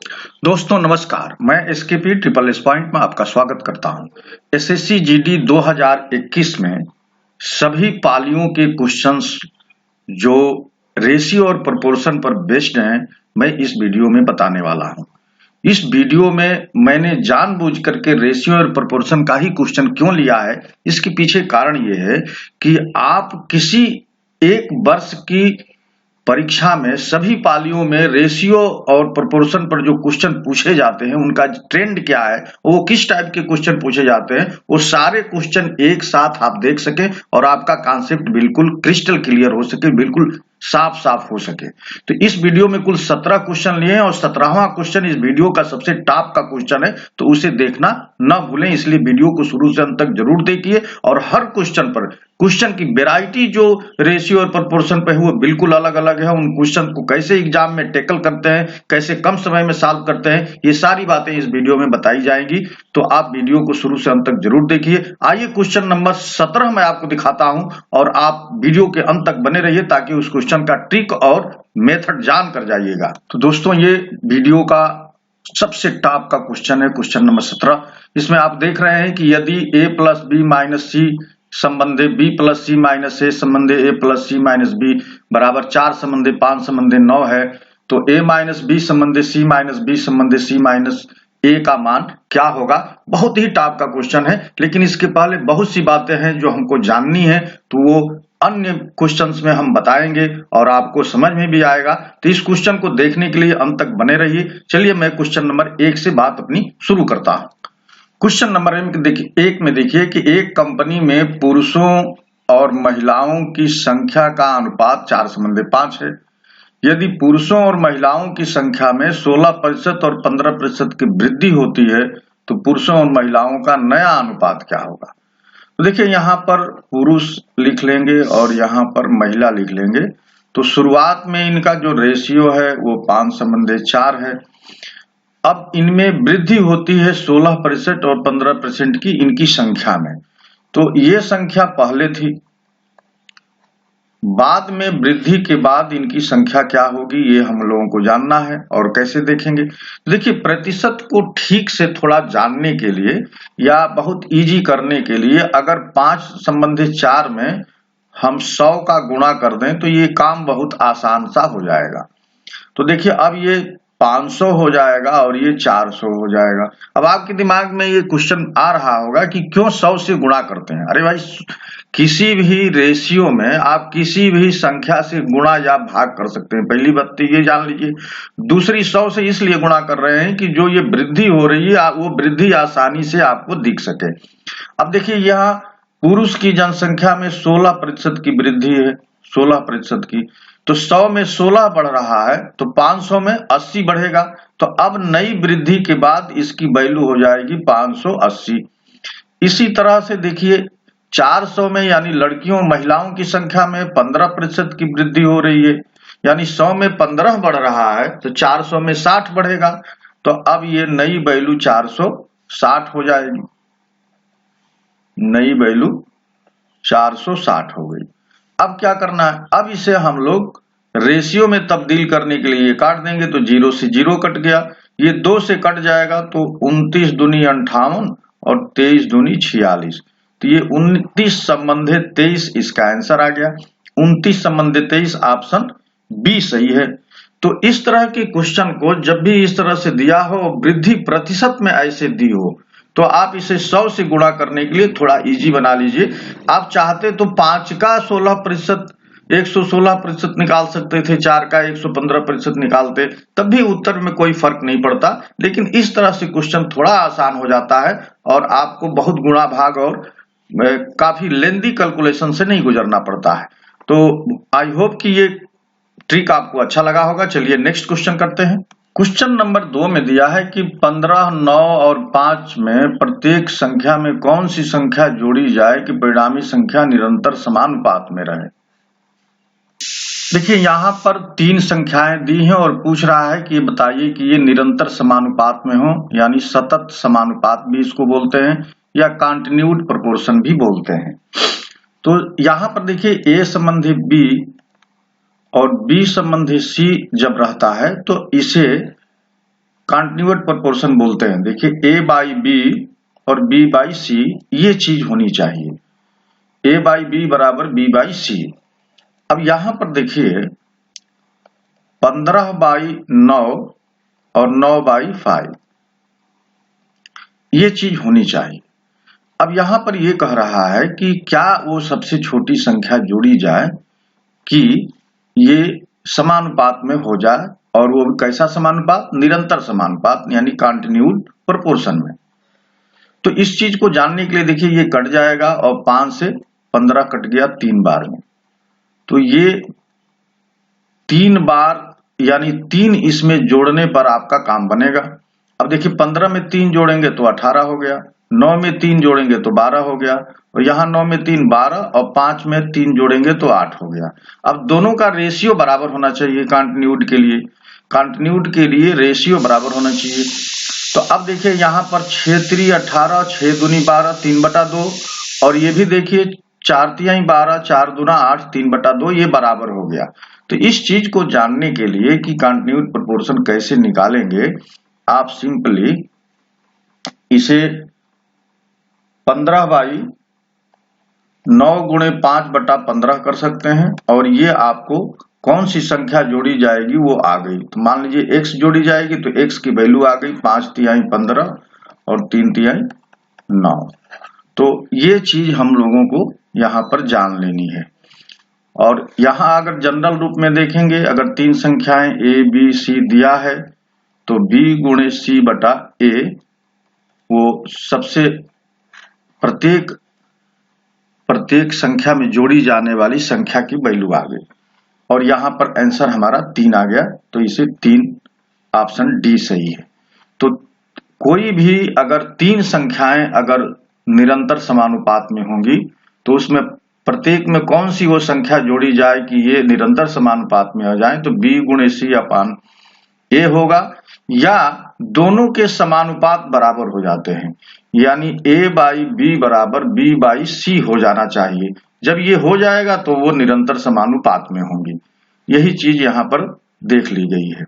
दोस्तों नमस्कार, मैं एसकेपी ट्रिपल एस पॉइंट में आपका स्वागत करता हूं। एसएससी जीडी 2021 में सभी पालियों के क्वेश्चंस जो रेशियो और प्रोपोर्शन पर बेस्ड हैं, मैं इस वीडियो में बताने वाला हूं। इस वीडियो में मैंने जानबूझ करके रेशियो और प्रोपोर्शन का ही क्वेश्चन क्यों लिया है, इसके पीछे कारण ये है कि आप किसी एक वर्ष की परीक्षा में सभी पालियों में रेशियो और प्रोपोर्शन पर जो क्वेश्चन पूछे जाते हैं उनका ट्रेंड क्या है, वो किस टाइप के क्वेश्चन पूछे जाते हैं, वो सारे क्वेश्चन एक साथ आप देख सके और आपका कॉन्सेप्ट बिल्कुल क्रिस्टल क्लियर हो सके, बिल्कुल साफ साफ हो सके। तो इस वीडियो में कुल 17 क्वेश्चन लिए हैं और 17वां क्वेश्चन इस वीडियो का सबसे टॉप का क्वेश्चन है, तो उसे देखना न भूलें। इसलिए वीडियो को शुरू से अंत तक जरूर देखिए और हर क्वेश्चन पर क्वेश्चन की वैरायटी जो रेशियो और प्रोपोर्शन पे है वो बिल्कुल अलग अलग है। उन क्वेश्चन को कैसे एग्जाम में टैकल करते हैं, कैसे कम समय में सॉल्व करते हैं, ये सारी बातें इस वीडियो में बताई जाएंगी, तो आप वीडियो को शुरू से अंत तक जरूर देखिए। आइए क्वेश्चन नंबर 17 मैं आपको दिखाता हूं और आप वीडियो के अंत तक बने रहिए ताकि उस क्वेश्चन का ट्रिक और मेथड जान कर जाइएगा। तो दोस्तों ये वीडियो का सबसे टॉप का क्वेश्चन है, क्वेश्चन नंबर 17। इसमें आप देख रहे हैं कि यदि a plus B minus C संबंधे b plus C minus A संबंधे a plus C minus B बराबर 4 संबंधे 5 संबंधे 9 है, तो a माइनस बी संबंधे c माइनस बी संबंधे c माइनस a का मान क्या होगा। बहुत ही टॉप का क्वेश्चन है, लेकिन इसके पहले बहुत सी बातें हैं जो हमको जाननी है, तो वो अन्य क्वेश्चंस में हम बताएंगे और आपको समझ में भी आएगा। तो इस क्वेश्चन को देखने के लिए अंत तक बने रहिए। चलिए मैं क्वेश्चन नंबर 1 से बात अपनी शुरू करता हूं। क्वेश्चन नंबर 1 में देखिए कि एक कंपनी में पुरुषों और महिलाओं की संख्या का अनुपात 4:5 है। यदि पुरुषों और महिलाओं की संख्या में 16% और 15% की वृद्धि होती है, तो पुरुषों और महिलाओं का नया अनुपात क्या होगा। तो देखिए यहाँ पर पुरुष लिख लेंगे और यहाँ पर महिला लिख लेंगे। तो शुरुआत में इनका जो रेशियो है वो 5:4 है। अब इनमें वृद्धि होती है 16% और 15% की इनकी संख्या में, तो ये संख्या पहले थी, बाद में वृद्धि के बाद इनकी संख्या क्या होगी ये हम लोगों को जानना है। और कैसे देखेंगे, देखिए प्रतिशत को ठीक से थोड़ा जानने के लिए या बहुत इजी करने के लिए अगर 5:4 में हम 100 का गुणा कर दें तो ये काम बहुत आसान सा हो जाएगा। तो देखिए अब ये 500 हो जाएगा और ये 400 हो जाएगा। अब आपके दिमाग में ये क्वेश्चन आ रहा होगा कि क्यों 100 से गुणा करते हैं। अरे भाई, किसी भी रेशियो में आप किसी भी संख्या से गुणा या भाग कर सकते हैं, पहली बात तो ये जान लीजिए। दूसरी 100 से इसलिए गुणा कर रहे हैं कि जो ये वृद्धि हो रही है वो वृद्धि आसानी से आपको दिख सके। अब देखिए यहाँ पुरुष की जनसंख्या में 16% की वृद्धि है, 16% की, तो 100 में 16 बढ़ रहा है तो 500 में 80 बढ़ेगा। तो अब नई वृद्धि के बाद इसकी वैल्यू हो जाएगी 580। इसी तरह से देखिए 400 में यानी लड़कियों महिलाओं की संख्या में 15% की वृद्धि हो रही है, यानी 100 में 15 बढ़ रहा है तो 400 में 60 बढ़ेगा। तो अब ये नई वैल्यू 460 हो जाएगी, नई वैल्यू 460 हो गई। अब क्या करना है, अब इसे हम लोग रेशियो में तब्दील करने के लिए काट देंगे, तो 0 से 0 कट गया, ये 2 से कट जाएगा तो 29 दूनी 58 और 23 दूनी 46, तो ये 29 संबंधे 23 इसका आंसर आ गया। 29 संबंधे 23 ऑप्शन बी सही है। तो इस तरह के क्वेश्चन को जब भी इस तरह से दिया हो, वृद्धि प्रतिशत में ऐसे दी हो, तो आप इसे 100 से गुणा करने के लिए थोड़ा इजी बना लीजिए। आप चाहते तो 5 का 16% 116% निकाल सकते थे, 4 का 115% निकालते, तब भी उत्तर में कोई फर्क नहीं पड़ता। लेकिन इस तरह से क्वेश्चन थोड़ा आसान हो जाता है और आपको बहुत गुणा भाग और काफी लेंदी कैलकुलेशन से नहीं गुजरना पड़ता है। तो आई होप कि ये ट्रिक आपको अच्छा लगा होगा। चलिए नेक्स्ट क्वेश्चन करते हैं। क्वेश्चन नंबर 2 में दिया है कि 15, 9 और 5 में प्रत्येक संख्या में कौन सी संख्या जोड़ी जाए कि परिणामी संख्या निरंतर समानुपात में रहे। देखिए यहाँ पर 3 संख्याएं दी हैं और पूछ रहा है कि ये बताइए कि ये निरंतर समानुपात में हो, यानी सतत समानुपात भी इसको बोलते हैं या कंटिन्यूड प्रोपोर्शन भी बोलते हैं। तो यहाँ पर देखिए a संबंधी b और b संबंधी c जब रहता है तो इसे कॉन्टिन्यूट प्रोपोर्शन बोलते हैं। देखिए a बाई बी और b बाई सी ये चीज होनी चाहिए, a बाई बी बराबर b बाई सी। अब यहां पर देखिए 15 बाई 9 और 9 बाई 5 ये चीज होनी चाहिए। अब यहां पर ये कह रहा है कि क्या वो सबसे छोटी संख्या जोड़ी जाए कि ये समानुपात में हो जाए, और वो कैसा समानुपात? निरंतर समानुपात यानी कॉन्टिन्यूड प्रोपोर्शन में। तो इस चीज को जानने के लिए देखिए ये कट जाएगा और 5 से 15 कट गया 3 बार में, तो ये 3 बार यानी 3 इसमें जोड़ने पर आपका काम बनेगा। अब देखिए 15 में 3 जोड़ेंगे तो 18 हो गया, 9 में 3 जोड़ेंगे तो 12 हो गया, और यहाँ 9 में 3 12 और 5 में 3 जोड़ेंगे तो 8 हो गया। अब दोनों का रेशियो बराबर होना चाहिए कॉन्टिन्यूड के लिए, कॉन्टिन्यूड के लिए रेशियो बराबर होना चाहिए। तो अब देखिए यहाँ पर 6 3 18, 6 दूनी 12, 3/2, और ये भी देखिए 4 3 12, 4 दूना 8, 3/2 ये बराबर हो गया। तो इस चीज को जानने के लिए कि कॉन्टिन्यूड प्रोपोर्शन कैसे निकालेंगे, आप सिंपली इसे 15 बाई 9 गुणे 5/15 कर सकते हैं, और ये आपको कौन सी संख्या जोड़ी जाएगी वो आ गई। तो मान लीजिए x जोड़ी जाएगी तो x की वैल्यू आ गई 5 तिहाई 15 और 3 तिहाई 9। तो ये चीज हम लोगों को यहाँ पर जान लेनी है। और यहाँ अगर जनरल रूप में देखेंगे, अगर 3 संख्याएं a b c दिया है तो b गुणे c बटा a वो सबसे प्रत्येक संख्या में जोड़ी जाने वाली संख्या की वैल्यू आ गई, और यहाँ पर आंसर हमारा 3 आ गया, तो इसे 3 ऑप्शन डी सही है। तो कोई भी अगर 3 संख्याएं अगर निरंतर समानुपात में होंगी तो उसमें प्रत्येक में कौन सी वो संख्या जोड़ी जाए कि ये निरंतर समानुपात में हो जाए, तो b गुणे c अपान a होगा, या दोनों के समानुपात बराबर हो जाते हैं, यानी a बाई बी बराबर b बाई सी हो जाना चाहिए। जब ये हो जाएगा तो वो निरंतर समानुपात में होंगी। यही चीज यहाँ पर देख ली गई है।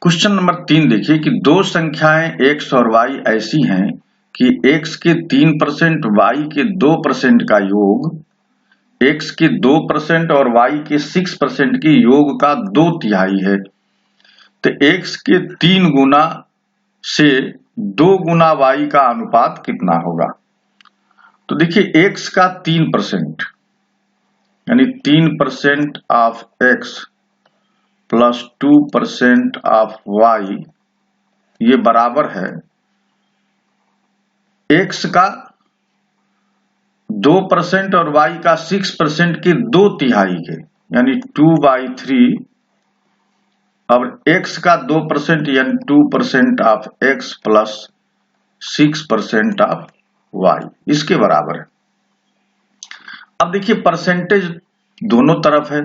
क्वेश्चन नंबर 3 देखिए कि दो संख्याएं x और y ऐसी हैं कि x के 3% y के 2% का योग x के 2% और y के 6% के योग का 2/3 है। तो x के 3 गुना से 2 गुना y का अनुपात कितना होगा? तो देखिए x का 3% यानी 3% of x plus 2% of y ये बराबर है x का 2% और y का 6% के 2/3 के, यानी 2/3, और x का 2% यानी 2% of x plus 6% of y इसके बराबर है। अब देखिए परसेंटेज दोनों तरफ है,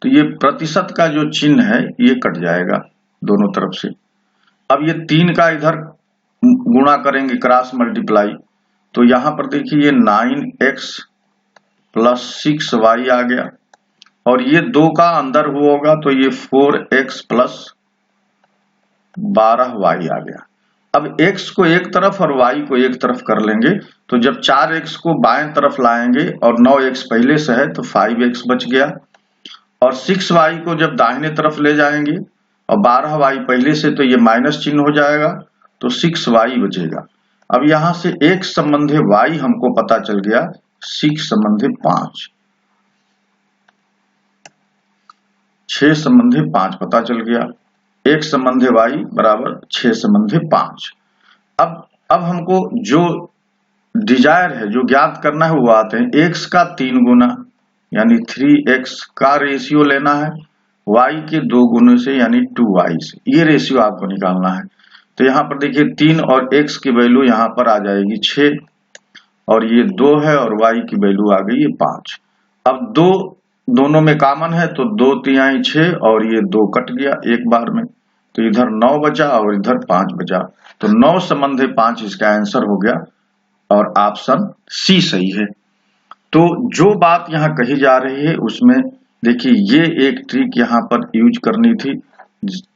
तो ये प्रतिशत का जो चिन्ह है ये कट जाएगा दोनों तरफ से। अब ये 3 का इधर गुणा करेंगे क्रॉस मल्टीप्लाई, तो यहां पर देखिए ये 9x प्लस 6y आ गया, और ये 2 का अंदर होगा तो ये 4x प्लस 12y आ गया। अब x को एक तरफ और y को एक तरफ कर लेंगे, तो जब 4x को बाएं तरफ लाएंगे और 9x पहले से है तो 5x बच गया, और 6y को जब दाहिने तरफ ले जाएंगे और 12y पहले से तो ये माइनस चिन्ह हो जाएगा, तो 6y बचेगा। अब यहां से x संबंधी y हमको पता चल गया 6 संबंधी 5, 6 संबंधी 5 पता चल गया, x संबंधी y बराबर 6 संबंधी 5। अब हमको जो डिजायर है, जो ज्ञात करना है वो आते हैं x का 3 गुना यानी 3x का रेशियो लेना है y के 2 गुने से यानी 2y से, ये रेशियो आपको निकालना है। तो यहाँ पर देखिए 3 और x की वैल्यू यहाँ पर आ जाएगी 6, और ये 2 है और y की वैल्यू आ गई है 5। अब दोनों में कॉमन है तो 2 तिहाई 6 और ये 2 कट गया एक बार में, तो इधर 9 बचा और इधर 5 बचा, तो 9 संबंधी 5 इसका आंसर हो गया, और ऑप्शन सी सही है। तो जो बात यहाँ कही जा रही है उसमें देखिए ये एक ट्रिक यहाँ पर यूज करनी थी,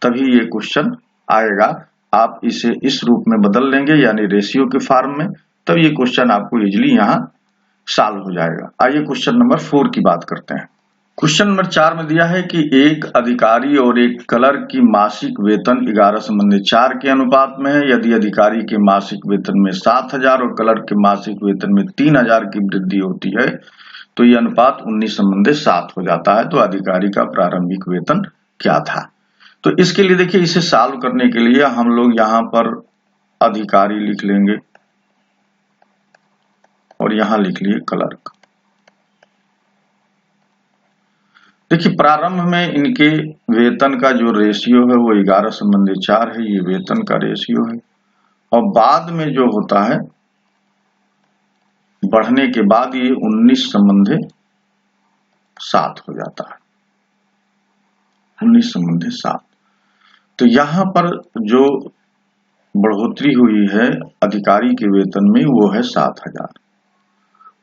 तभी ये क्वेश्चन आएगा। आप इसे इस रूप में बदल लेंगे यानी रेशियो के फॉर्म में, तब ये क्वेश्चन आपको इजीली यहाँ सॉल्व हो जाएगा। आइए क्वेश्चन नंबर 4 की बात करते हैं। क्वेश्चन नंबर 4 में दिया है कि एक अधिकारी और एक क्लर्क की मासिक वेतन 11:4 के अनुपात में है। यदि अधिकारी के मासिक वेतन में 7,000 और क्लर्क के मासिक वेतन में 3,000 की वृद्धि होती है तो ये अनुपात 19:7 हो जाता है। तो अधिकारी का प्रारंभिक वेतन क्या था? तो इसके लिए देखिए, इसे सॉल्व करने के लिए हम लोग यहाँ पर अधिकारी लिख लेंगे और यहाँ लिख लिए क्लर्क। देखिए, प्रारंभ में इनके वेतन का जो रेशियो है वो 11:4 है, ये वेतन का रेशियो है। और बाद में जो होता है बढ़ने के बाद ये 19:7 हो जाता है, 19:7। तो यहाँ पर जो बढ़ोतरी हुई है अधिकारी के वेतन में वो है 7,000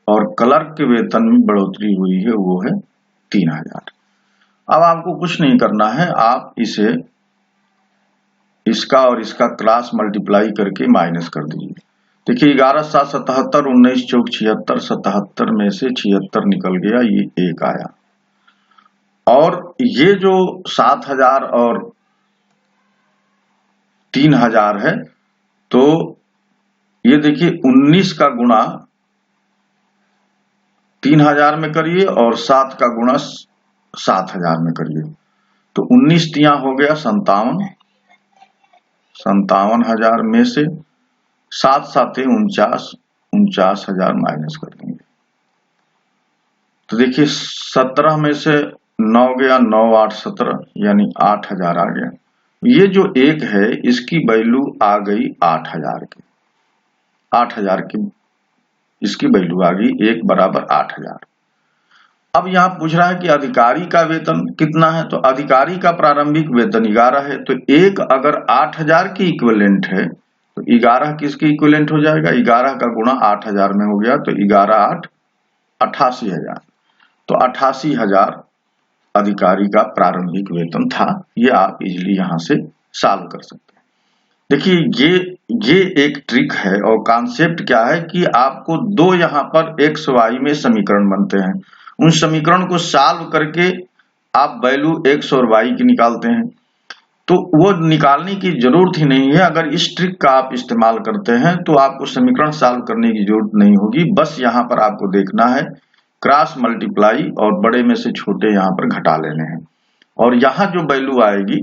और क्लर्क के वेतन में बढ़ोतरी हुई है वो है 3,000। अब आपको कुछ नहीं करना है, आप इसे इसका और इसका क्रॉस मल्टीप्लाई करके माइनस कर दीजिए। देखिए 11×7 77, 19 चौक 76, 77 में से 76 निकल गया, ये 1 आया। और ये जो 7,000 और 3,000 है तो ये देखिए 19 का गुणा 3,000 में करिए और 7 का गुणा 7,000 में करिए तो 19 तिया हो गया 57,000 में से 7 7 49,000 माइनस कर देंगे। तो देखिए 17 में से 9 गया, 9 8 17 यानी 8,000 आ गया। ये जो 1 है इसकी वैल्यू आ गई 8,000 की, 8,000 की इसकी वैल्यू आ गई 1 बराबर 8,000। अब यहाँ पूछ रहा है कि अधिकारी का वेतन कितना है, तो अधिकारी का प्रारंभिक वेतन 11 है। तो 1 अगर 8,000 की इक्विवेलेंट है तो 11 किसकी इक्विवेलेंट हो जाएगा? 11 का गुणा 8,000 में हो गया तो 11 8 88,000। तो 88,000 अधिकारी का प्रारंभिक वेतन था। ये आप इजीली यहाँ से सॉल्व कर सकते हैं। देखिए ये एक ट्रिक है और कॉन्सेप्ट क्या है कि आपको दो यहाँ पर x y में समीकरण बनते हैं, उन समीकरण को सॉल्व करके आप वैल्यू x और y की निकालते हैं। तो वो निकालने की जरूरत ही नहीं है। अगर इस ट्रिक का आप इस्तेमाल करते हैं तो आपको समीकरण सॉल्व करने की जरूरत नहीं होगी। बस यहाँ पर आपको देखना है क्रॉस मल्टीप्लाई और बड़े में से छोटे यहाँ पर घटा लेने हैं और यहाँ जो वैल्यू आएगी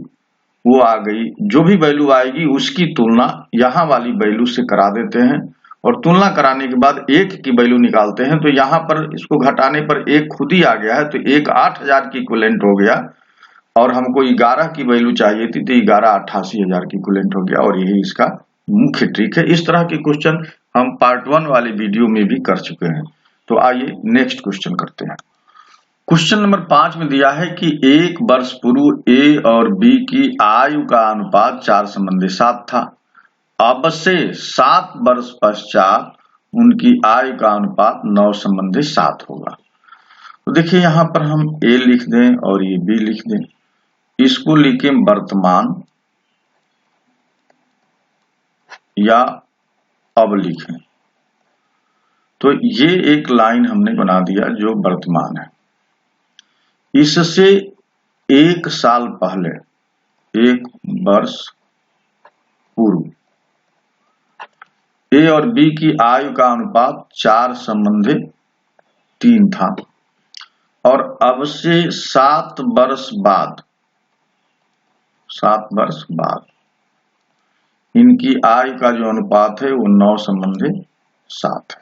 वो आ गई। जो भी वैल्यू आएगी उसकी तुलना यहाँ वाली वैल्यू से करा देते हैं और तुलना कराने के बाद 1 की वैल्यू निकालते हैं। तो यहाँ पर इसको घटाने पर 1 खुद ही आ गया है, तो 1 8,000 की इक्विवेलेंट हो गया और हमको 11 की वैल्यू चाहिए थी तो 11 88,000 की इक्विवेलेंट हो गया। और यही इसका मुख्य ट्रिक है। इस तरह के क्वेश्चन हम पार्ट 1 वाले वीडियो में भी कर चुके हैं। तो आइए नेक्स्ट क्वेश्चन करते हैं। क्वेश्चन नंबर 5 में दिया है कि 1 वर्ष पूर्व ए और बी की आयु का अनुपात 4:7 था। अब से 7 वर्ष पश्चात उनकी आयु का अनुपात 9:7 होगा। तो देखिए यहाँ पर हम ए लिख दें और ये बी लिख दें, इसको लिखें वर्तमान या अब लिखें। तो ये एक लाइन हमने बना दिया जो वर्तमान है। इससे 1 साल पहले, 1 वर्ष पूर्व ए और बी की आयु का अनुपात 4:3 था और अब से 7 वर्ष बाद इनकी आयु का जो अनुपात है वो 9:7 है।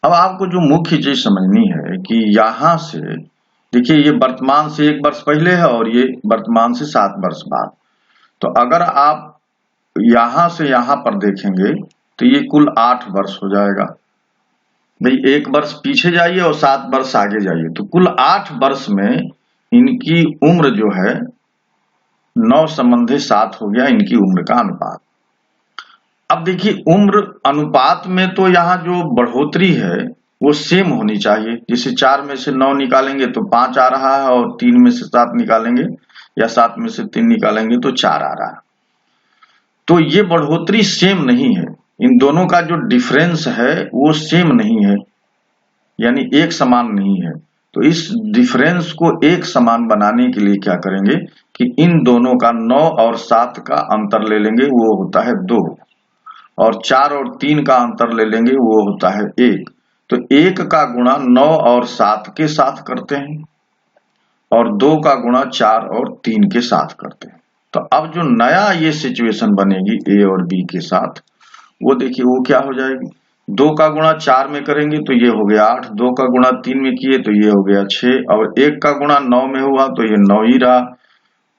अब आपको जो मुख्य चीज समझनी है कि यहां से देखिए ये वर्तमान से 1 वर्ष पहले है और ये वर्तमान से 7 वर्ष बाद। तो अगर आप यहां से यहां पर देखेंगे तो ये कुल 8 वर्ष हो जाएगा। भाई 1 वर्ष पीछे जाइए और 7 वर्ष आगे जाइए तो कुल 8 वर्ष में इनकी उम्र जो है 9:7 हो गया इनकी उम्र का अनुपात। अब देखिए उम्र अनुपात में तो यहाँ जो बढ़ोतरी है वो सेम होनी चाहिए। जैसे 4 में से 9 निकालेंगे तो 5 आ रहा है और 3 में से 7 निकालेंगे या 7 में से 3 निकालेंगे तो 4 आ रहा है। तो ये बढ़ोतरी सेम नहीं है, इन दोनों का जो डिफरेंस है वो सेम नहीं है, यानी एक समान नहीं है। तो इस डिफरेंस को एक समान बनाने के लिए क्या करेंगे कि इन दोनों का 9 और 7 का अंतर ले लेंगे, वो होता है 2, और 4 और 3 का अंतर ले लेंगे, वो होता है 1। तो 1 का गुणा 9 और 7 के साथ करते हैं और 2 का गुणा 4 और 3 के साथ करते हैं। तो अब जो नया ये सिचुएशन बनेगी ए और बी के साथ, वो देखिए वो क्या हो जाएगी। 2 का गुणा 4 में करेंगे तो ये हो गया 8, 2 का गुणा 3 में किए तो ये हो गया 6, और 1 का गुणा 9 में हुआ तो ये 9 ही रहा,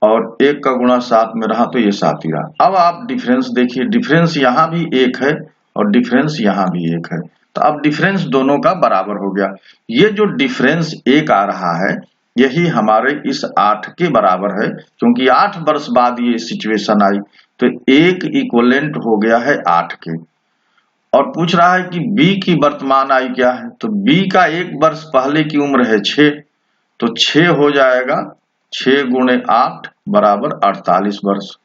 और 1 का गुणा 7 में रहा तो ये 7 ही रहा। अब आप डिफरेंस देखिए, डिफरेंस यहाँ भी 1 है और डिफरेंस यहाँ भी 1 है, तो अब डिफरेंस दोनों का बराबर हो गया। ये जो डिफरेंस 1 आ रहा है यही हमारे इस 8 के बराबर है, क्योंकि 8 वर्ष बाद ये सिचुएशन आई, तो 1 इक्वलेंट हो गया है 8 के। और पूछ रहा है कि बी की वर्तमान आयु क्या है, तो बी का 1 वर्ष पहले की उम्र है 6, तो 6 हो जाएगा 6 गुणे 8 बराबर 48 वर्ष।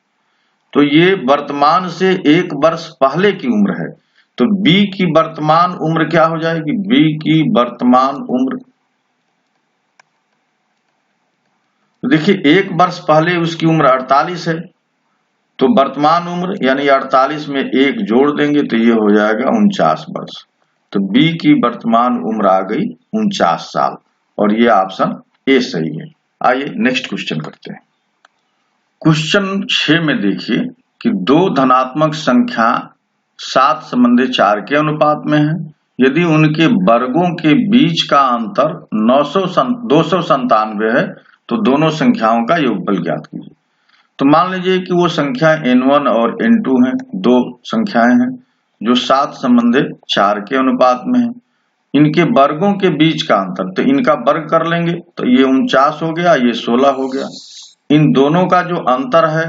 तो ये वर्तमान से 1 वर्ष पहले की उम्र है, तो बी की वर्तमान उम्र क्या हो जाएगी, बी की वर्तमान उम्र, तो देखिए 1 वर्ष पहले उसकी उम्र 48 है, तो वर्तमान उम्र यानी 48 में 1 जोड़ देंगे तो ये हो जाएगा 49 वर्ष। तो बी की वर्तमान उम्र आ गई 49 साल, और ये ऑप्शन ए सही है। आइए नेक्स्ट क्वेश्चन करते हैं। क्वेश्चन 6 में देखिए कि 2 धनात्मक संख्या 7 संबंधी 4 के अनुपात में है। यदि उनके वर्गों के बीच का अंतर 297 है तो दोनों संख्याओं का योगफल ज्ञात कीजिए। तो मान लीजिए कि वो संख्या n1 और n2 है, 2 संख्याएं हैं जो 7 संबंधी 4 के अनुपात में है। इनके वर्गों के बीच का अंतर, तो इनका वर्ग कर लेंगे तो ये 49 हो गया, ये 16 हो गया। इन दोनों का जो अंतर है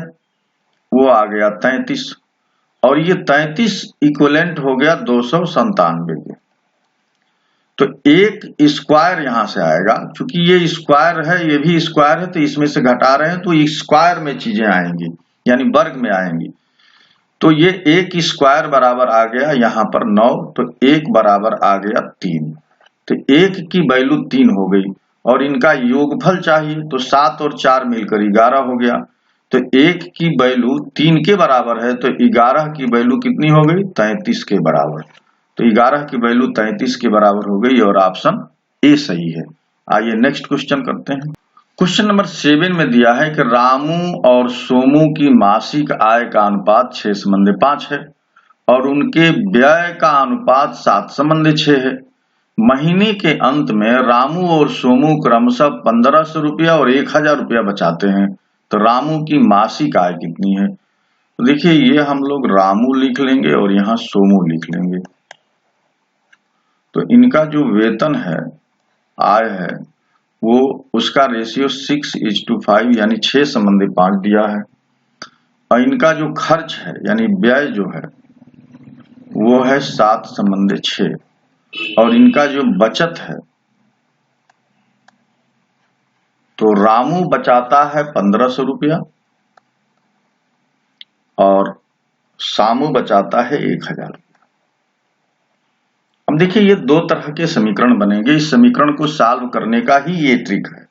वो आ गया 33, और ये 33 इक्विवेलेंट हो गया 297 के। तो एक स्क्वायर यहां से आएगा, क्योंकि ये स्क्वायर है ये भी स्क्वायर है, तो इसमें से घटा रहे हैं तो स्क्वायर में चीजें आएंगी यानी वर्ग में आएंगी। तो ये 1 स्क्वायर बराबर आ गया यहाँ पर 9, तो 1 बराबर आ गया 3, तो 1 की वैल्यू 3 हो गई, और इनका योगफल चाहिए तो 7 और 4 मिलकर 11 हो गया। तो 1 की वैल्यू 3 के बराबर है, तो 11 की वैल्यू कितनी हो गई, 33 के बराबर। तो 11 की वैल्यू 33 के बराबर हो गई, और ऑप्शन ए सही है। आइए नेक्स्ट क्वेश्चन करते हैं। क्वेश्चन नंबर 7 में दिया है कि रामू और सोमू की मासिक आय का अनुपात 6:5 है और उनके व्यय का अनुपात 7:6 है। महीने के अंत में रामू और सोमू क्रमशः 1500 रुपया और 1000 रुपया बचाते हैं, तो रामू की मासिक आय कितनी है। तो देखिए ये हम लोग रामू लिख लेंगे और यहाँ सोमू लिख लेंगे। तो इनका जो वेतन है, आय है, वो उसका रेशियो 6:5 यानी 6:5 दिया है, और इनका जो खर्च है यानी व्यय जो है वो है 7:6, और इनका जो बचत है तो रामू बचाता है 1500 रुपया और सामू बचाता है 1000। अब देखिए ये 2 तरह के समीकरण बनेंगे, इस समीकरण को सॉल्व करने का ही ये ट्रिक है।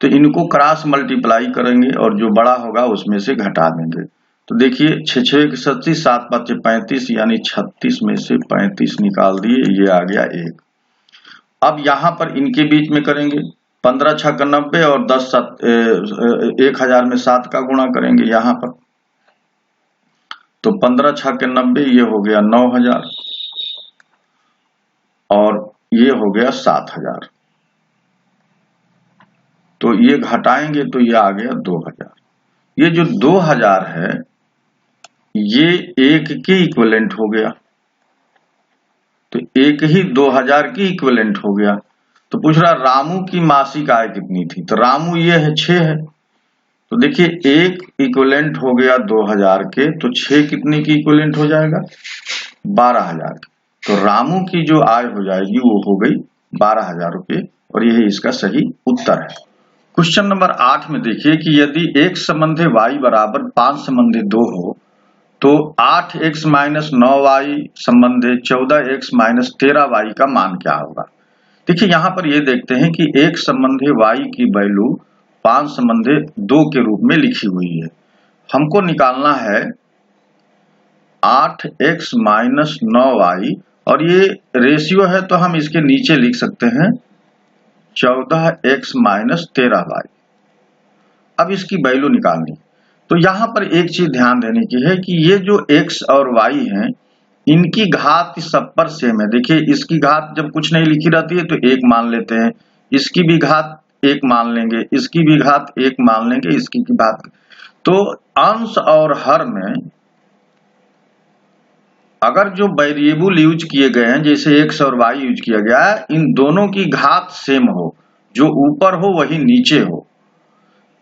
तो इनको क्रॉस मल्टीप्लाई करेंगे और जो बड़ा होगा उसमें से घटा देंगे। तो देखिए 6 6 36, 7 5 35 यानी 36 में से 35 निकाल दिए, ये आ गया 1। अब यहाँ पर इनके बीच में करेंगे 15 6 90 और 10 7 1000 में 7 का गुणा करेंगे यहाँ पर, तो 15 6 90 ये हो गया 9000 और ये हो गया 7000। तो ये घटाएंगे तो ये आ गया 2000। ये जो 2000 है ये 1 के इक्विवेलेंट हो गया, तो 1 ही 2000 की इक्विवेलेंट हो गया। तो पूछ रहा रामू की मासिक आय कितनी थी, तो रामू ये है 6 है, तो देखिए 1 इक्विवेलेंट हो गया 2000 के, तो 6 कितने की इक्विवेलेंट हो जाएगा, 12000 की। तो रामू की जो आय हो जाएगी वो हो गई 12000 रुपये, और यही इसका सही उत्तर है। क्वेश्चन नंबर 8 में देखिए कि यदि x संबंधी y बराबर 5 संबंधी 2 हो तो 8x माइनस 9y संबंधी 14x माइनस 13y का मान क्या होगा। देखिए यहाँ पर ये देखते हैं कि x संबंधी y की वैल्यू 5 संबंधी 2 के रूप में लिखी हुई है। हमको निकालना है 8x माइनस 9y और ये रेशियो है तो हम इसके नीचे लिख सकते हैं 14x माइनस 13y। अब इसकी वैल्यू निकालनी, तो यहाँ पर एक चीज ध्यान देने की है कि ये जो x और y हैं इनकी घात सब पर सेम है। देखिए इसकी घात जब कुछ नहीं लिखी रहती है तो 1 मान लेते हैं, इसकी भी घात 1 मान लेंगे, इसकी भी घात 1 मान लेंगे, इसकी की घात। तो अंश और हर में अगर जो वेरिएबल यूज किए गए हैं जैसे x और y यूज किया गया है, इन दोनों की घात सेम हो, जो ऊपर हो वही नीचे हो,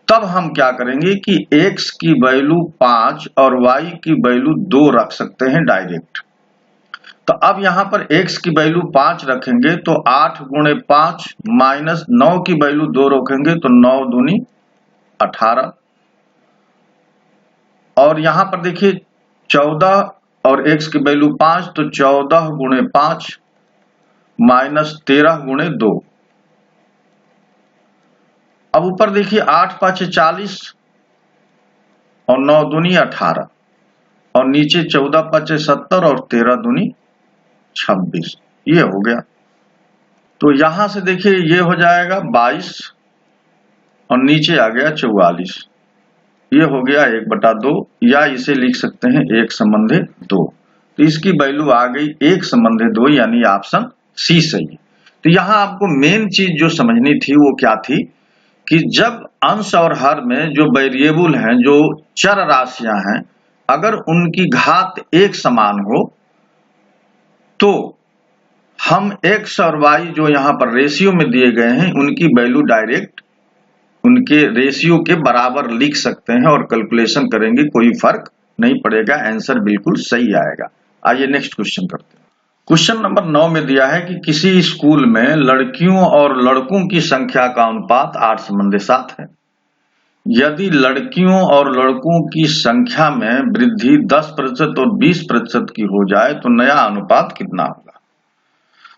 तब हम क्या करेंगे कि x की वैल्यू 5 और y की वैल्यू 2 रख सकते हैं डायरेक्ट। तो अब यहां पर x की वैल्यू 5 रखेंगे तो 8 गुणे 5 माइनस 9 की वैल्यू 2 रखेंगे तो 9 दूनी 18। और यहां पर देखिए 14 और x की वैल्यू 5 तो 14 गुणे 5 माइनस 13 गुणे 2। अब ऊपर देखिए 8 5 40 और 9 दूनी 18 और नीचे 14 5 70 और 13 दूनी 26। ये हो गया। तो यहां से देखिए ये हो जाएगा 22 और नीचे आ गया 44। ये हो गया 1/2 या इसे लिख सकते हैं 1 संबंधी 2। तो इसकी वैल्यू आ गई 1 संबंधी 2 यानी ऑप्शन सी सही है। तो यहां आपको मेन चीज जो समझनी थी वो क्या थी कि जब अंश और हर में जो वेरिएबल हैं, जो चर राशियां हैं, अगर उनकी घात एक समान हो तो हम x और y जो यहाँ पर रेशियो में दिए गए हैं उनकी वैल्यू डायरेक्ट उनके रेशियो के बराबर लिख सकते हैं और कैलकुलेशन करेंगे, कोई फर्क नहीं पड़ेगा, आंसर बिल्कुल सही आएगा। आइए नेक्स्ट क्वेश्चन करते हैं। क्वेश्चन नंबर 9 में दिया है कि किसी स्कूल में लड़कियों और लड़कों की संख्या का अनुपात 8 संबंधी 7 है। यदि लड़कियों और लड़कों की संख्या में वृद्धि 10% और 20% की हो जाए तो नया अनुपात कितना होगा।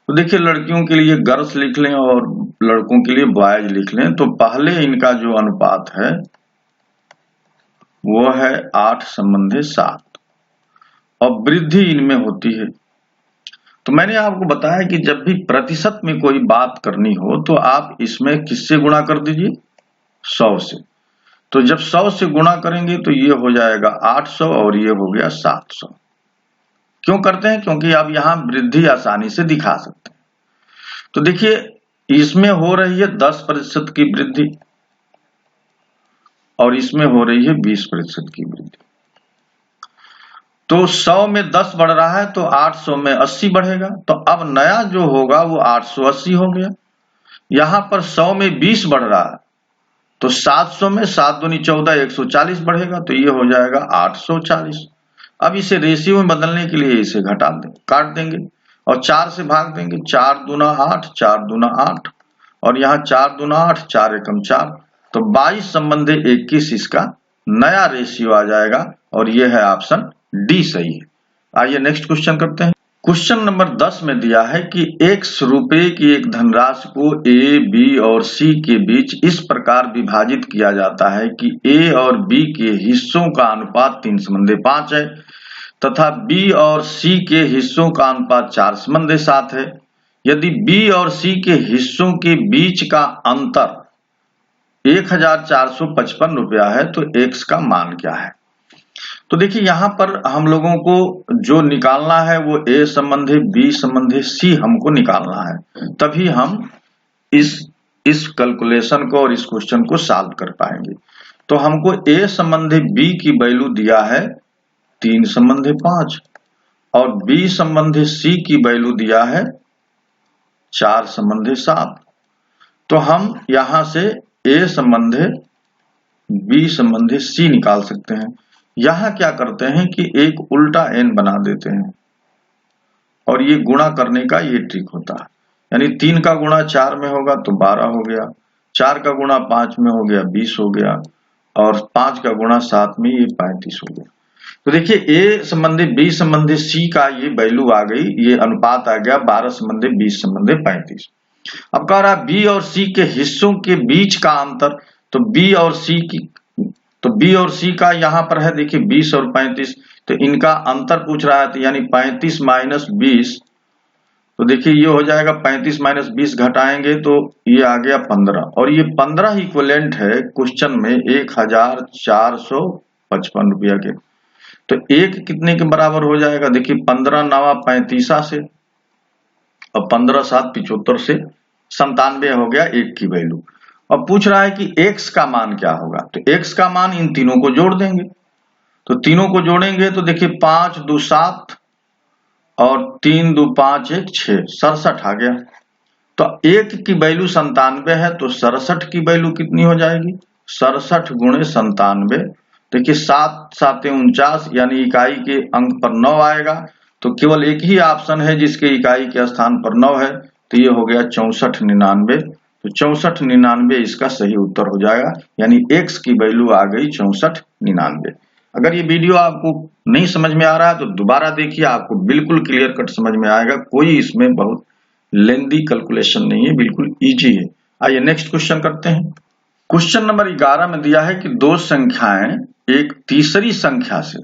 तो देखिए लड़कियों के लिए गर्ल्स लिख लें और लड़कों के लिए बॉयज लिख लें। तो पहले इनका जो अनुपात है वो है 8 संबंधी 7 और वृद्धि इनमें होती है। तो मैंने आपको बताया कि जब भी प्रतिशत में कोई बात करनी हो तो आप इसमें किससे गुणा कर दीजिए, 100 से। तो जब 100 से गुणा करेंगे तो ये हो जाएगा 800 और ये हो गया 700। क्यों करते हैं? क्योंकि आप यहाँ वृद्धि आसानी से दिखा सकते हैं। तो देखिए इसमें हो रही है 10% की वृद्धि और इसमें हो रही है 20% की वृद्धि। तो 100 में 10 बढ़ रहा है तो 800 में 80 बढ़ेगा। तो अब नया जो होगा वो 880 हो गया। यहां पर 100 में 20 बढ़ रहा है तो 700 में 7 दूनी 14 140 बढ़ेगा तो ये हो जाएगा 840। अब इसे रेशियो में बदलने के लिए इसे घटा देंगे, काट देंगे और 4 से भाग देंगे। 4 दूना 8, 4 दूना 8 और यहाँ 4 दूना 8, 4 एकम 4 तो 22 संबंधी 21 इसका नया रेशियो आ जाएगा और ये है ऑप्शन डी सही है। आइए नेक्स्ट क्वेश्चन करते हैं। क्वेश्चन नंबर 10 में दिया है कि x रुपए की एक धनराशि को a, b और c के बीच इस प्रकार विभाजित किया जाता है कि a और b के हिस्सों का अनुपात 3:5 है तथा b और c के हिस्सों का अनुपात 4:7 है। यदि b और c के हिस्सों के बीच का अंतर 1455 रुपया है तो x का मान क्या है। तो देखिए यहाँ पर हम लोगों को जो निकालना है वो a संबंधी b संबंधी c हमको निकालना है, तभी हम इस कैलकुलेशन को और इस क्वेश्चन को सॉल्व कर पाएंगे। तो हमको a संबंधी b की वैल्यू दिया है 3:5 और b संबंधी c की वैल्यू दिया है 4:7। तो हम यहां से a संबंधी b संबंधी c निकाल सकते हैं। यहां क्या करते हैं कि एक उल्टा n बना देते हैं और ये गुणा करने का ये ट्रिक होता है, यानी 3 का गुणा 4 में होगा तो 12 हो गया, 4 का गुणा 5 में हो गया 20 हो गया, और 5 का गुणा 7 में ये 35 हो गया। तो देखिए A संबंधी B संबंधी C का ये वैल्यू आ गई, ये अनुपात आ गया 12 संबंधी 20 संबंधी 35। अब कह रहा है B और C के हिस्सों के बीच का अंतर, तो B और C का यहाँ पर है देखिए 20 और 35, तो इनका अंतर पूछ रहा है, तो यानी 35 माइनस 20, तो देखिए ये हो जाएगा 35 माइनस 20 घटाएंगे तो ये आ गया 15, और ये 15 इक्विवेलेंट है क्वेश्चन में 1455 रुपया के। तो एक कितने के बराबर हो जाएगा, देखिए 15 नवा 35 से और 15 7 75 से 97 हो गया एक की वैल्यू। अब पूछ रहा है कि x का मान क्या होगा, तो x का मान इन तीनों को जोड़ देंगे, तो तीनों को जोड़ेंगे तो देखिए 5 2 7 और 3 2 5 1 6, 67 आ गया। तो एक की वैल्यू 97 है, तो 67 की वैल्यू कितनी हो जाएगी, 67 गुणे 97, देखिए 7 7 49, यानी इकाई के अंक पर 9 आएगा, तो केवल एक ही ऑप्शन है जिसके इकाई के स्थान पर 9 है, तो ये हो गया 6499, तो 6499 इसका सही उत्तर हो जाएगा, यानी x की वैल्यू आ गई 6499। अगर ये वीडियो आपको नहीं समझ में आ रहा है तो दोबारा देखिए, आपको बिल्कुल क्लियर कट समझ में आएगा, कोई इसमें बहुत लेंदी कैलकुलेशन नहीं है, बिल्कुल इजी है। आइए नेक्स्ट क्वेश्चन करते हैं। क्वेश्चन नंबर 11 में दिया है कि दो संख्याएं एक तीसरी संख्या से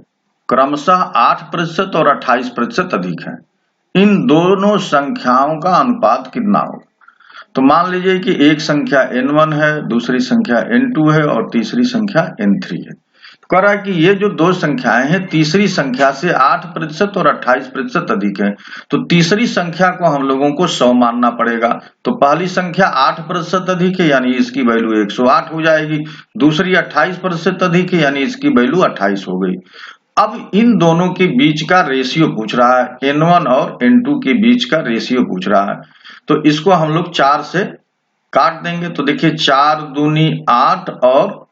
क्रमशः 8% और 28% अधिक है, इन दोनों संख्याओं का अनुपात कितना होगा। तो मान लीजिए कि एक संख्या n1 है, दूसरी संख्या n2 है और तीसरी संख्या n3 है। कह रहा है कि ये जो दो संख्याएं हैं तीसरी संख्या से 8% और 28% अधिक है, तो तीसरी संख्या को हम लोगों को 100 मानना पड़ेगा। तो पहली संख्या 8% अधिक है, यानी इसकी वैल्यू 108 हो जाएगी, दूसरी 28% अधिक है, यानी इसकी वैल्यू 28 हो गई। अब इन दोनों के बीच का रेशियो पूछ रहा है, n1 और n2 के बीच का रेशियो पूछ रहा है, तो इसको हम लोग 4 से काट देंगे, तो देखिए 4 दूनी 8 और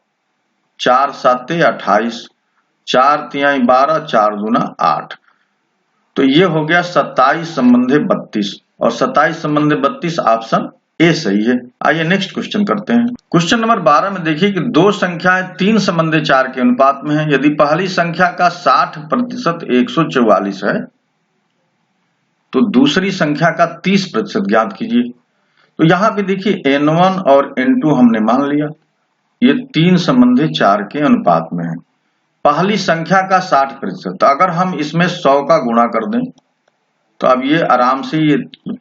4 7 28, 4 तिहाई 12, 4 दूना 8, तो ये हो गया 27 संबंधी 32, और 27 संबंधी 32 ऑप्शन ए सही है। आइए नेक्स्ट क्वेश्चन करते हैं। क्वेश्चन नंबर 12 में देखिए कि दो संख्याएं 3 संबंधी 4 के अनुपात में है, यदि पहली संख्या का 60% 144 है तो दूसरी संख्या का 30% ज्ञात कीजिए। तो यहां पे देखिए n1 और n2 हमने मान लिया, ये 3 संबंधी 4 के अनुपात में है। पहली संख्या का 60%, तो अगर हम इसमें 100 का गुणा कर दें तो अब ये आराम से ये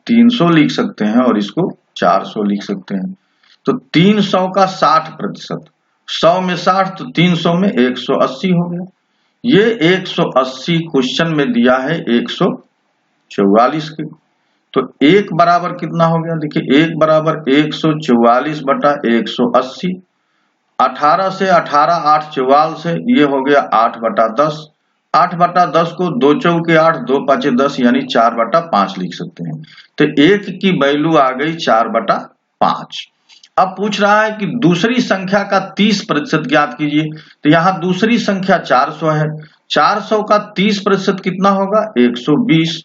300 लिख सकते हैं और इसको 400 लिख सकते हैं। तो 300 का 60%, 100 में 60 तो 300 में 180 हो गया। ये 180 क्वेश्चन में दिया है 144 के, तो एक बराबर कितना हो गया, देखिए एक बराबर 144 बटा 180, 18 से 18 8 44 से ये हो गया 8 बटा 10, 8 बटा 10 को 2 चौके 8 2 पाँचे 10, यानी 4 बटा 5 लिख सकते हैं। तो एक की वैल्यू आ गई 4 बटा 5। अब पूछ रहा है कि दूसरी संख्या का 30% ज्ञात कीजिए, तो यहाँ दूसरी संख्या 400 है, 400 का 30% कितना होगा 120,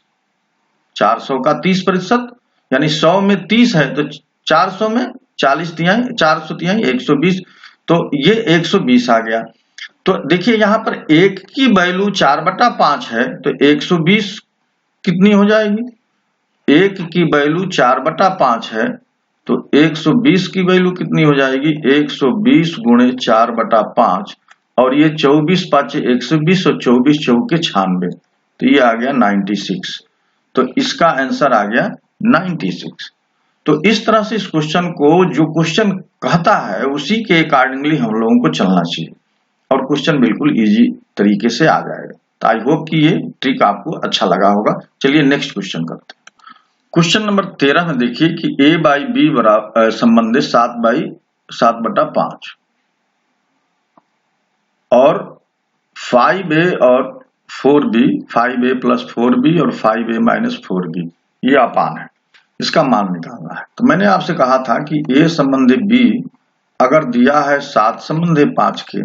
400 का 30% यानी 100 में 30 है, तो 400 में 40 तिहाई 400 तिहाई 120, तो ये 120 आ गया। तो देखिए यहां पर एक की वैल्यू 4 बटा 5 है, तो 120 कितनी हो जाएगी, एक की वैल्यू 4 बटा 5 है, तो 120 की वैल्यू कितनी हो जाएगी 120 गुणे 4 बटा 5, और ये 24 पाँचे 120 और 24 चौके 96, तो ये आ गया 96, तो इसका आंसर आ गया 96। तो इस तरह से इस क्वेश्चन को जो क्वेश्चन कहता है उसी के अकॉर्डिंगली हम लोगों को चलना चाहिए और क्वेश्चन बिल्कुल इजी तरीके से आ जाएगा। तो आई होप कि ये ट्रिक आपको अच्छा लगा होगा। चलिए नेक्स्ट क्वेश्चन करते हैं। क्वेश्चन नंबर 13 में देखिए कि a बाई बी बराबर संबंधित 7 बटा 5 और 5a और 4b, 5a प्लस 4b और 5a माइनस 4b ये अपान है, इसका मान निकालना है। तो मैंने आपसे कहा था कि a संबंधी b अगर दिया है 7 संबंधी 5 के,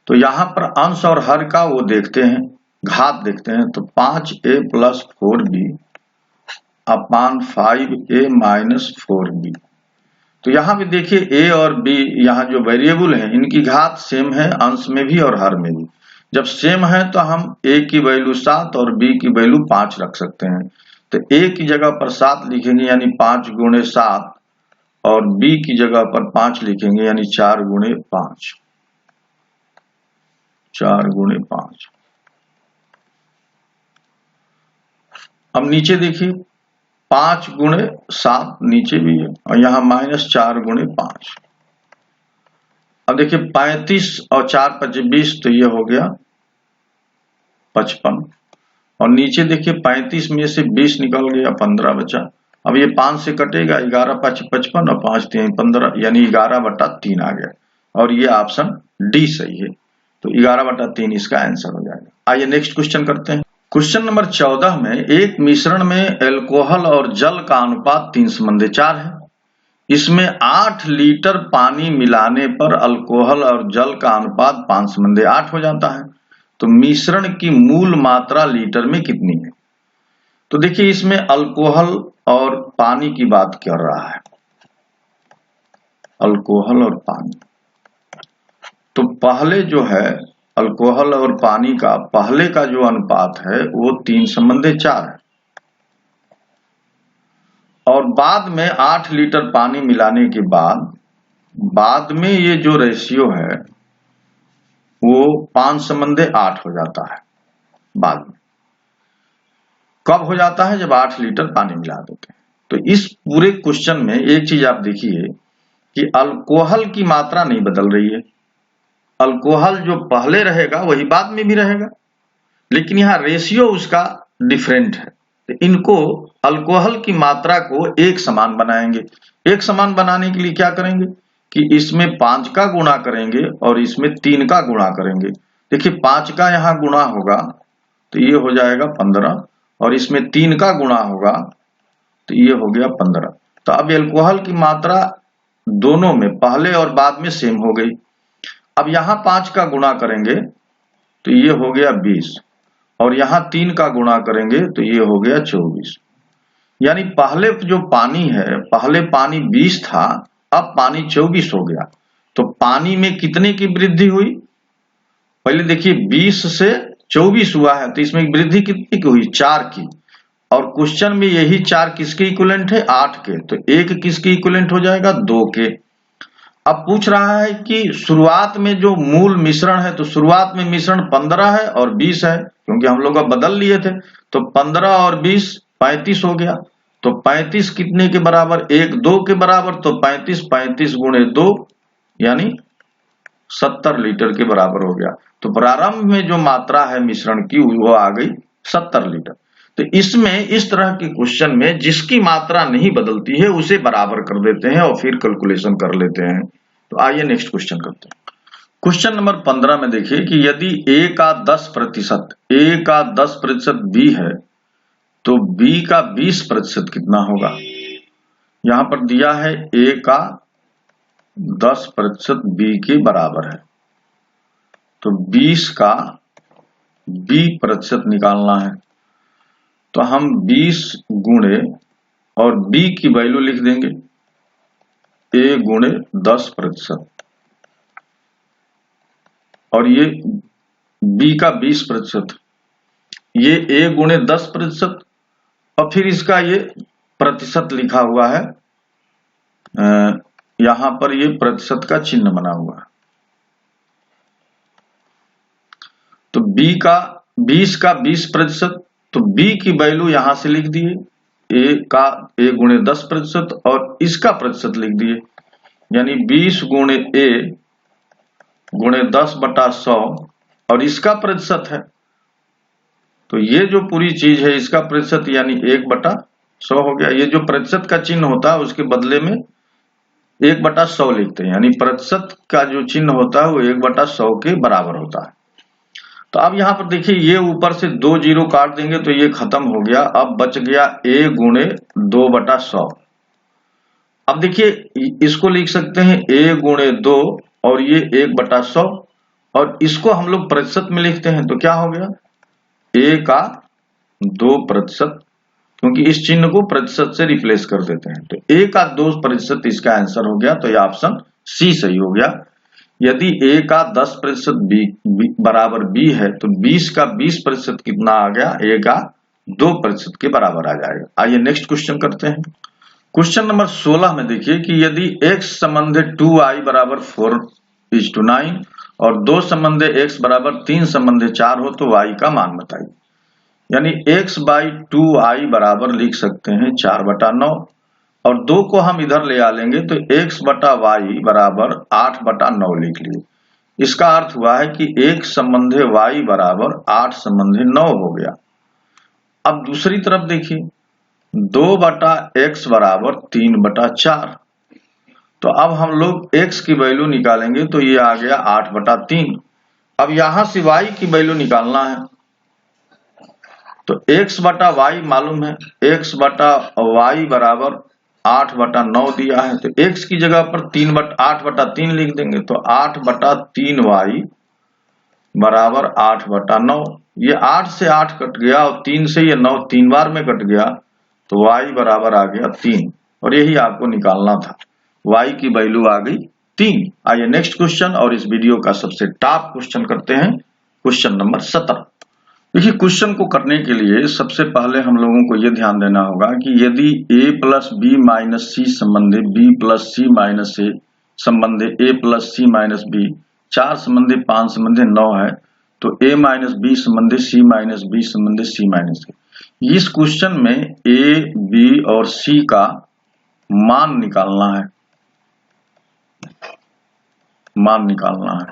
तो यहाँ पर अंश और हर का वो देखते हैं, घात देखते हैं, तो 5a प्लस 4b अपान 5a माइनस 4b, तो यहाँ भी देखिए a और b, यहाँ जो वेरिएबल है इनकी घात सेम है अंश में भी और हर में भी। जब सेम है तो हम a की वैल्यू 7 और b की वैल्यू 5 रख सकते हैं। तो a की जगह पर 7 लिखेंगे यानी 5 गुणे 7, और b की जगह पर 5 लिखेंगे यानी 4 गुणे 5, 4 गुणे 5। अब नीचे देखिए 5 गुणे 7 नीचे भी है और यहाँ -4 गुणे 5। अब देखिए 35 और 4 × 20 तो ये हो गया 55, और नीचे देखिए 35 में से 20 निकल गया 15 बचा। अब ये 5 से कटेगा, 11 × 5 = 55 और 5 × 3 = 15 यानी 11/3 आ गया, और ये ऑप्शन डी सही है। तो 11/3 इसका आंसर हो जाएगा। आइए नेक्स्ट क्वेश्चन करते हैं। क्वेश्चन नंबर 14 में एक मिश्रण में अल्कोहल और जल का अनुपात 3:4 है। इसमें 8 लीटर पानी मिलाने पर अल्कोहल और जल का अनुपात 5:8 हो जाता है। तो मिश्रण की मूल मात्रा लीटर में कितनी है? तो देखिए इसमें अल्कोहल और पानी की बात कर रहा है, अल्कोहल और पानी। तो पहले जो है अल्कोहल और पानी का पहले का जो अनुपात है वो 3:4 है, और बाद में 8 लीटर पानी मिलाने के बाद में ये जो रेशियो है वो 5:8 हो जाता है। बाद में कब हो जाता है? जब 8 लीटर पानी मिला देते हैं। तो इस पूरे क्वेश्चन में एक चीज आप देखिए कि अल्कोहल की मात्रा नहीं बदल रही है। अल्कोहल जो पहले रहेगा वही बाद में भी रहेगा, लेकिन यहाँ रेशियो उसका डिफरेंट है। तो इनको अल्कोहल की मात्रा को एक समान बनाएंगे। एक समान बनाने के लिए क्या करेंगे कि इसमें 5 का गुणा करेंगे और इसमें 3 का गुणा करेंगे। देखिए 5 का यहाँ गुणा होगा तो ये हो जाएगा 15, और इसमें 3 का गुणा होगा तो ये हो गया 15। तो अब अल्कोहल की मात्रा दोनों में पहले और बाद में सेम हो गई। अब यहाँ 5 का गुणा करेंगे तो ये हो गया 20, और यहाँ 3 का गुणा करेंगे तो ये हो गया 24। यानी पहले जो पानी है, पहले पानी 20 था, अब पानी 24 हो गया। तो पानी में कितने की वृद्धि हुई? पहले देखिए 20 से 24 हुआ है, तो इसमें वृद्धि कितनी की हुई? 4 की। और क्वेश्चन में यही 4 किसके इक्विवेलेंट है? 8 के। तो 1 किसके इक्विवेलेंट हो जाएगा? 2 के। अब पूछ रहा है कि शुरुआत में जो मूल मिश्रण है, तो शुरुआत में मिश्रण 15 है और 20 है, क्योंकि हम लोग अब बदल लिए थे। तो 15 और 20 35 हो गया। तो 35 कितने के बराबर? 1 2 के बराबर। तो 35 गुणे 2 यानी 70 लीटर के बराबर हो गया। तो प्रारंभ में जो मात्रा है मिश्रण की वो आ गई 70 लीटर। तो इसमें इस तरह के क्वेश्चन में जिसकी मात्रा नहीं बदलती है उसे बराबर कर देते हैं और फिर कैलकुलेशन कर लेते हैं। तो आइए नेक्स्ट क्वेश्चन करते हैं। क्वेश्चन नंबर 15 में देखिए कि यदि A का 10% B है तो B का 20% कितना होगा? यहां पर दिया है A का 10% B के बराबर है, तो 20 का B% निकालना है। तो हम 20 गुणे और B की वैल्यू लिख देंगे A गुणे 10%, और ये B का 20%, ये A गुणे 10%, और फिर इसका ये प्रतिशत लिखा हुआ है, यहां पर ये प्रतिशत का चिन्ह बना हुआ है। तो B का 20 का 20%, तो B की वैल्यू यहां से लिख दिए A गुणे 10%, और इसका प्रतिशत लिख दिए, यानी 20 गुणे A गुणे 10/100, और इसका प्रतिशत है। तो ये जो पूरी चीज है इसका प्रतिशत यानी 1/100 हो गया। ये जो प्रतिशत का चिन्ह होता है उसके बदले में 1/100 लिखते हैं, यानी प्रतिशत का जो चिन्ह होता है वो 1/100 के बराबर होता है। तो अब यहां पर देखिए ये ऊपर से 2 जीरो काट देंगे तो ये खत्म हो गया। अब बच गया A गुणे 2/100। अब देखिए इसको लिख सकते हैं A गुणे 2 और ये 1/100, और इसको हम लोग प्रतिशत में लिखते हैं तो क्या हो गया? A का 2%, क्योंकि इस चिन्ह को प्रतिशत से रिप्लेस कर देते हैं। तो a का 2% इसका आंसर हो गया, तो ये ऑप्शन सी सही हो गया। यदि a का 10% बराबर b है तो 20 का 20% कितना आ गया, a का 2% के बराबर आ जाएगा। आइए नेक्स्ट क्वेश्चन करते हैं। क्वेश्चन नंबर 16 में देखिए कि यदि x संबंधे 2i बराबर 4:9 और 2 संबंधे x बराबर 3 संबंधे 4 हो तो y का मान बताइए। यानी x/2i बराबर लिख सकते हैं 4/9 और 2 को हम इधर ले आ लेंगे तो x/y बराबर 8/9 लिख लिए। इसका अर्थ हुआ है कि x संबंधे y बराबर 8 संबंधे 9 हो गया। अब दूसरी तरफ देखिए 2/x बराबर 3/4, तो अब हम लोग x की वैल्यू निकालेंगे तो ये आ गया 8/3। अब यहां से y की वैल्यू निकालना है तो x/y मालूम है, x/y बराबर 8/9 दिया है तो x की जगह पर 8/3 लिख देंगे तो 8/3y बराबर 8/9। ये 8 से 8 कट गया और 3 से ये 9 3 बार में कट गया तो y बराबर आ गया 3 और यही आपको निकालना था, y की वैल्यू आ गई 3। आइए नेक्स्ट क्वेश्चन और इस वीडियो का सबसे टॉप क्वेश्चन करते हैं, क्वेश्चन नंबर 17। देखिए क्वेश्चन को करने के लिए सबसे पहले हम लोगों को यह ध्यान देना होगा कि यदि a plus b minus C संबंधे b plus C minus A संबंधे a plus C minus b 4 संबंधे 5 संबंधे 9 है तो a माइनस b संबंधे c माइनस b संबंधे c माइनस ए। इस क्वेश्चन में a b और c का मान निकालना है, मान निकालना है।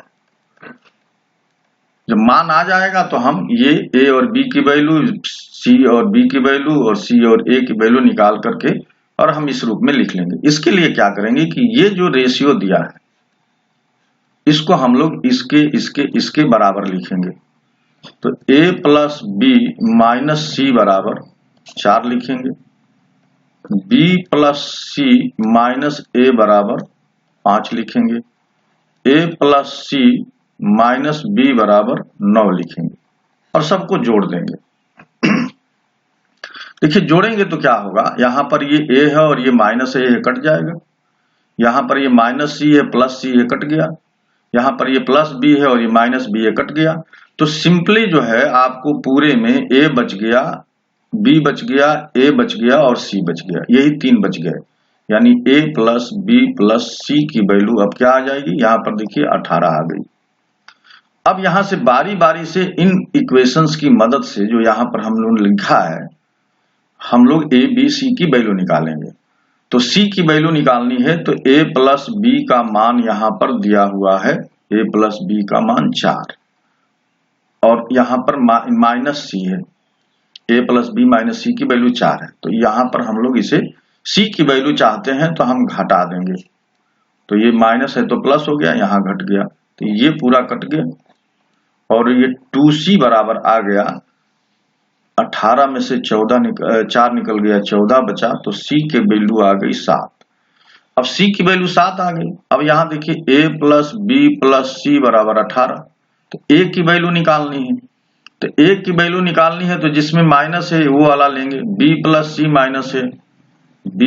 जब मान आ जाएगा तो हम ये a और b की वैल्यू, c और b की वैल्यू और c और a की वैल्यू निकाल करके और हम इस रूप में लिख लेंगे। इसके लिए क्या करेंगे कि ये जो रेशियो दिया है इसको हम लोग इसके बराबर लिखेंगे। तो a plus b minus c बराबर 4 लिखेंगे, b plus c minus a बराबर 5 लिखेंगे, a plus c minus b बराबर 9 लिखेंगे और सबको जोड़ देंगे। देखिए जोड़ेंगे तो क्या होगा, यहां पर ये a है और ये माइनस a है, कट जाएगा। यहां पर ये माइनस c है प्लस c है, कट गया। यहां पर ये प्लस b है और ये माइनस b है, कट गया। तो सिंपली जो है आपको पूरे में a बच गया, b बच गया, a बच गया और c बच गया, यही 3 बच गए। यानी a plus b plus c की वैल्यू अब क्या आ जाएगी, यहां पर देखिए 18 आ गई। अब यहां से बारी बारी से इन इक्वेशंस की मदद से जो यहां पर हम लोग लिखा है हम लोग a b c की वैल्यू निकालेंगे। तो c की वैल्यू निकालनी है तो a प्लस b का मान यहां पर दिया हुआ है, a प्लस b का मान 4 और यहां पर माइनस c है, a plus b minus c की वैल्यू 4 है। तो यहां पर हम लोग इसे c की वैल्यू चाहते हैं तो हम घटा देंगे, तो ये माइनस है तो प्लस हो गया, यहां घट गया तो ये पूरा कट गया और ये 2c बराबर आ गया 18 में से 4 निकल गया, 14 बचा तो c के वैल्यू आ गई 7। अब c की वैल्यू 7 आ गई। अब यहां देखिए a plus b plus c बराबर 18, तो a की वैल्यू निकालनी है। तो a की वैल्यू निकालनी है तो जिसमें माइनस है वो वाला लेंगे, b प्लस c माइनस है, b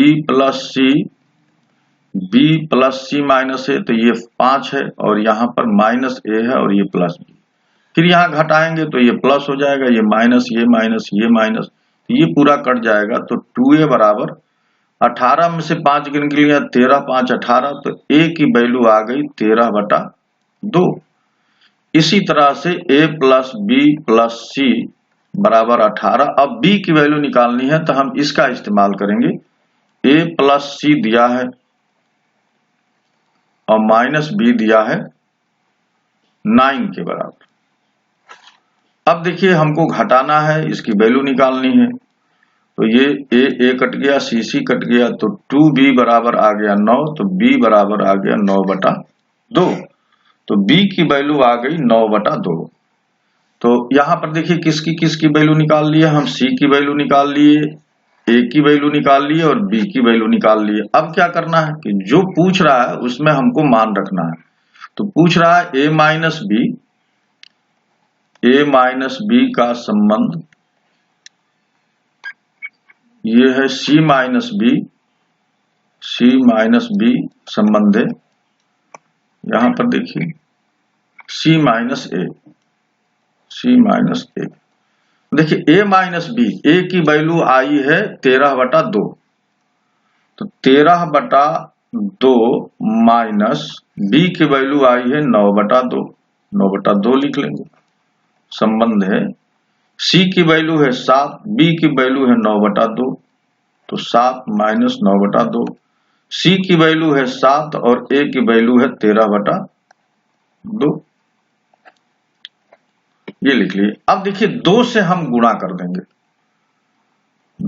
प्लस c माइनस है तो ये 5 है और यहाँ पर माइनस a है और ये प्लस b। फिर यहाँ घटाएंगे तो ये प्लस हो जाएगा, ये माइनस, ये माइनस, ये माइनस, ये पूरा कट जाएगा। तो 2a बराबर 18 में से 5 गिन के लिए 13, 5 18, तो a की वैल्यू आ गई 13/2। इसी तरह से a plus b plus c बराबर 18। अब b की वैल्यू निकालनी है तो हम इसका इस्तेमाल करेंगे, a प्लस c दिया है और माइनस b दिया है 9 के बराबर। अब देखिए हमको घटाना है, इसकी वैल्यू निकालनी है तो ये a कट गया, c कट गया तो 2b बराबर आ गया 9, तो b बराबर आ गया 9/2। तो b की वैल्यू आ गई 9/2। तो यहां पर देखिए किसकी वैल्यू निकाल लिए, हम c की वैल्यू निकाल लिए, a की वैल्यू निकाल लिए और b की वैल्यू निकाल लिए। अब क्या करना है कि जो पूछ रहा है उसमें हमको मान रखना है। तो पूछ रहा है a माइनस b का संबंध ये है सी माइनस बी संबंध है। यहां पर देखिए सी माइनस ए, देखिए a माइनस बी, ए की वैल्यू आई है 13/2, तो 13/2 माइनस बी की वैल्यू आई है 9/2, 9/2 लिख लेंगे। संबंध है C की वैल्यू है 7, B की वैल्यू है 9/2, तो 7 माइनस 9/2। C की वैल्यू है 7 और A की वैल्यू है 13/2, ये लिख लिए। अब देखिए 2 से हम गुणा कर देंगे,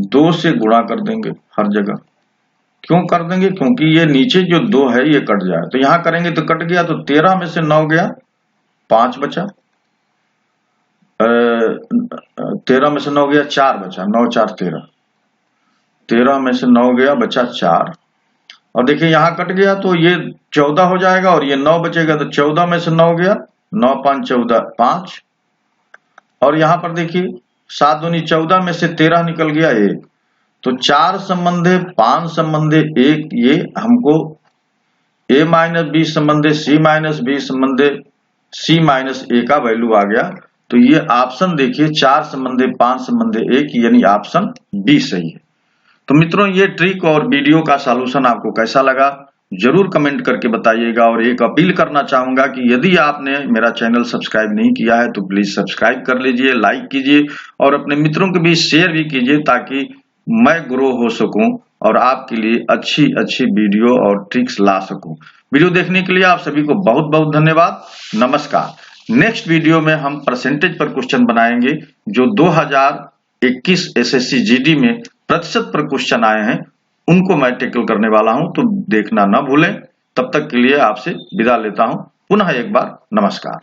2 से गुणा कर देंगे हर जगह। क्यों कर देंगे? क्योंकि ये नीचे जो 2 है ये कट जाए, तो यहां करेंगे तो कट गया, तो 13 में से 9 गया, 5 बचा। 13 में से 9 गया, 4 बचा, 9 4 13, 13 में से 9 गया, बचा 4। और देखिए यहां कट गया तो ये 14 हो जाएगा और ये 9 बचेगा, तो 14 में से 9 गया, 9 5 14 5। और यहां पर देखिए 7 दूनी 14 में से 13 निकल गया 1, तो 4 संबंधे 5 संबंधे 1, ये हमको a माइनस बी संबंधे c माइनस बी संबंधे c माइनस ए का वैल्यू आ गया। तो ये ऑप्शन देखिए 4 संबंधे 5 संबंधे 1, यानी ऑप्शन बी सही है। तो मित्रों ये ट्रिक और वीडियो का सॉल्यूशन आपको कैसा लगा जरूर कमेंट करके बताइएगा। और एक अपील करना चाहूंगा कि यदि आपने मेरा चैनल सब्सक्राइब नहीं किया है तो प्लीज सब्सक्राइब कर लीजिए, लाइक कीजिए और अपने मित्रों के बीच शेयर भी कीजिए, ताकि मैं ग्रो हो सकूं और आपके लिए अच्छी अच्छी वीडियो और ट्रिक्स ला सकूं। वीडियो देखने के लिए आप सभी को बहुत बहुत धन्यवाद। नमस्कार। नेक्स्ट वीडियो में हम परसेंटेज पर क्वेश्चन बनाएंगे, जो 2021 एसएससी जीडी में प्रतिशत पर क्वेश्चन आए हैं, उनको मैं टैकल करने वाला हूं, तो देखना ना भूलें। तब तक के लिए आपसे विदा लेता हूं। पुनः एक बार नमस्कार।